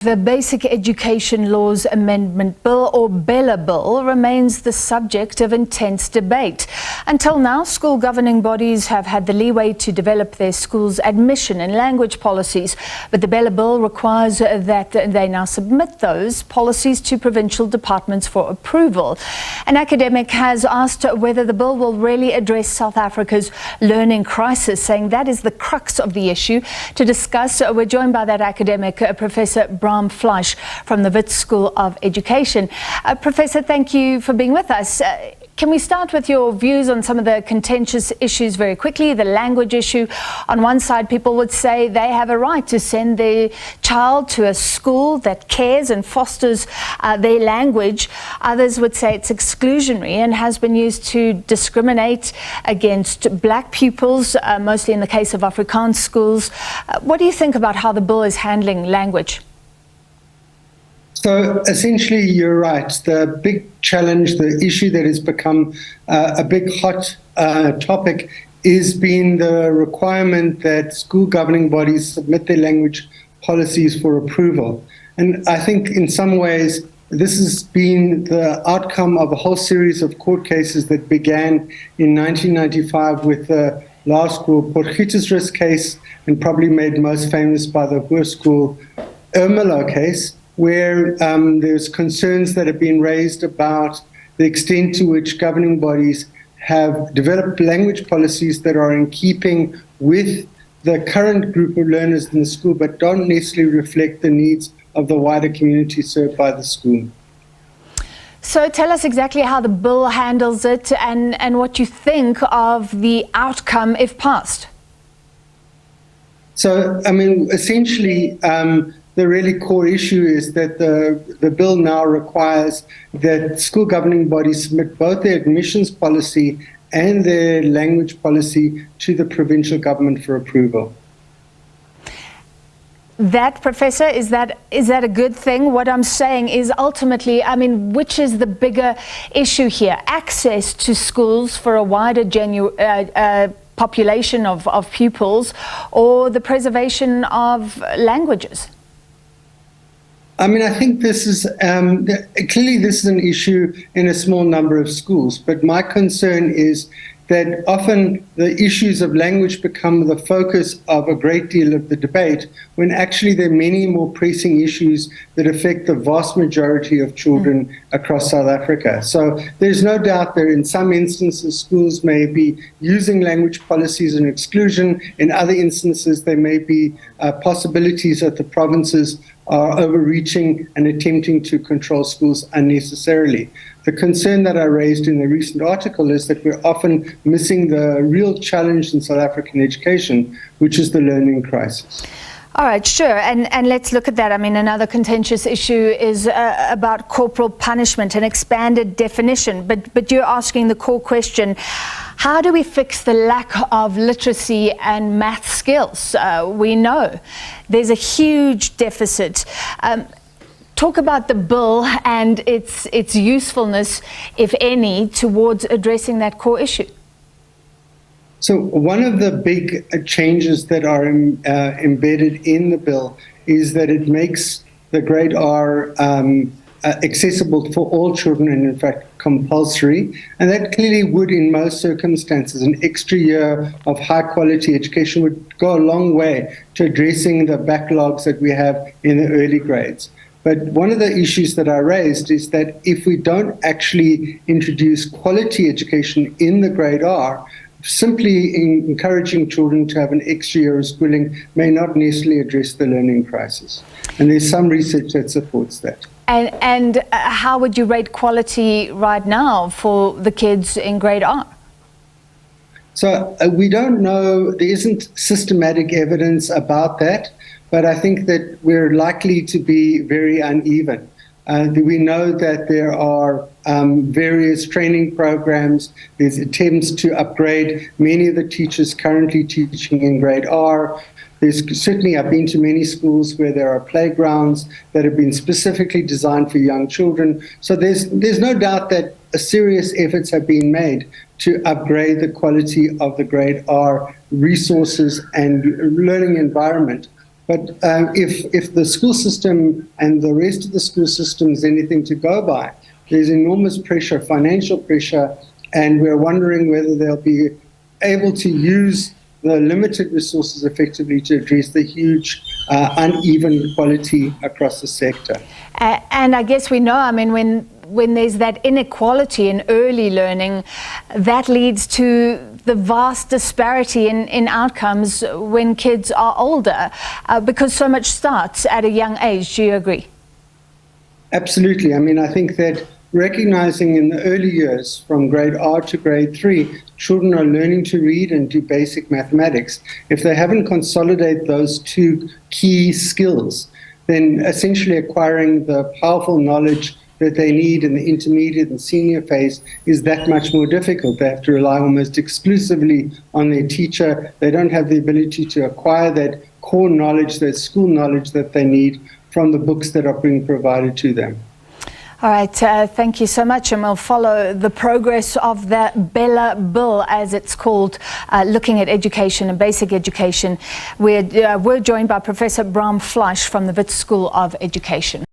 The Basic Education Laws Amendment Bill, or BELA Bill, remains the subject of intense debate. Until now, school governing bodies have had the leeway to develop their schools' admission and language policies, but the BELA Bill requires that they now submit those policies to provincial departments for approval. An academic has asked whether the bill will really address South Africa's learning crisis, saying that is the crux of the issue. To discuss, we're joined by that academic, Professor Brahm Fleisch from the Wits School of Education. Professor, thank you for being with us. Can we start with your views on some of the contentious issues very quickly? The language issue. On one side, people would say they have a right to send their child to a school that cares and fosters their language. Others would say it's exclusionary and has been used to discriminate against black pupils, mostly in the case of Afrikaans schools. What do you think about how the bill is handling language? So essentially, you're right. The big challenge, the issue that has become a big hot topic is being the requirement that school governing bodies submit their language policies for approval. And I think in some ways, this has been the outcome of a whole series of court cases that began in 1995 with the law school Potgietersrus case, and probably made most famous by the Hoërskool Ermelo case, where there's concerns that have been raised about the extent to which governing bodies have developed language policies that are in keeping with the current group of learners in the school, but don't necessarily reflect the needs of the wider community served by the school. So tell us exactly how the bill handles it and what you think of the outcome if passed. So, I mean, essentially, the really core issue is that the bill now requires that school governing bodies submit both their admissions policy and their language policy to the provincial government for approval. That, Professor, is that a good thing? What I'm saying is ultimately, I mean, which is the bigger issue here? Access to schools for a wider population of pupils, or the preservation of languages? I mean, I think this is, clearly this is an issue in a small number of schools, but my concern is that often the issues of language become the focus of a great deal of the debate, when actually there are many more pressing issues that affect the vast majority of children across South Africa. So there's no doubt that in some instances schools may be using language policies and exclusion. In other instances there may be possibilities that the provinces are overreaching and attempting to control schools unnecessarily. The concern that I raised in the recent article is that we're often missing the real challenge in South African education, which is the learning crisis. All right, sure, and let's look at that. I mean, another contentious issue is about corporal punishment, an expanded definition, but you're asking the core question: how do we fix the lack of literacy and math skills? We know there's a huge deficit. Talk about the bill and its usefulness, if any, towards addressing that core issue. So one of the big changes that are embedded in the bill is that it makes the grade R accessible for all children and in fact compulsory, and that clearly would in most circumstances, an extra year of high quality education would go a long way to addressing the backlogs that we have in the early grades. But one of the issues that I raised is that if we don't actually introduce quality education in the grade R, simply encouraging children to have an extra year of schooling may not necessarily address the learning crisis. And there's some research that supports that. And how would you rate quality right now for the kids in grade R? So we don't know, there isn't systematic evidence about that, but I think that we're likely to be very uneven. We know that there are various training programs. There's attempts to upgrade many of the teachers currently teaching in grade R. Certainly, I've been to many schools where there are playgrounds that have been specifically designed for young children. So there's no doubt that serious efforts have been made to upgrade the quality of the grade R resources and learning environment. But if the school system and the rest of the school system is anything to go by, there's enormous pressure, financial pressure, and we're wondering whether they'll be able to use the limited resources effectively to address the huge uneven quality across the sector. And I guess we know, I mean, when there's that inequality in early learning, that leads to the vast disparity in outcomes when kids are older, because so much starts at a young age. Do you agree? Absolutely. I mean, I think that recognizing in the early years, from grade R to grade 3, children are learning to read and do basic mathematics. If they haven't consolidated those two key skills, then essentially acquiring the powerful knowledge that they need in the intermediate and senior phase is that much more difficult. They have to rely almost exclusively on their teacher. They don't have the ability to acquire that core knowledge, that school knowledge that they need from the books that are being provided to them. All right, thank you so much, and we'll follow the progress of the BELA Bill, as it's called, looking at education and basic education. We're joined by Professor Brahm Fleisch from the Wits School of Education.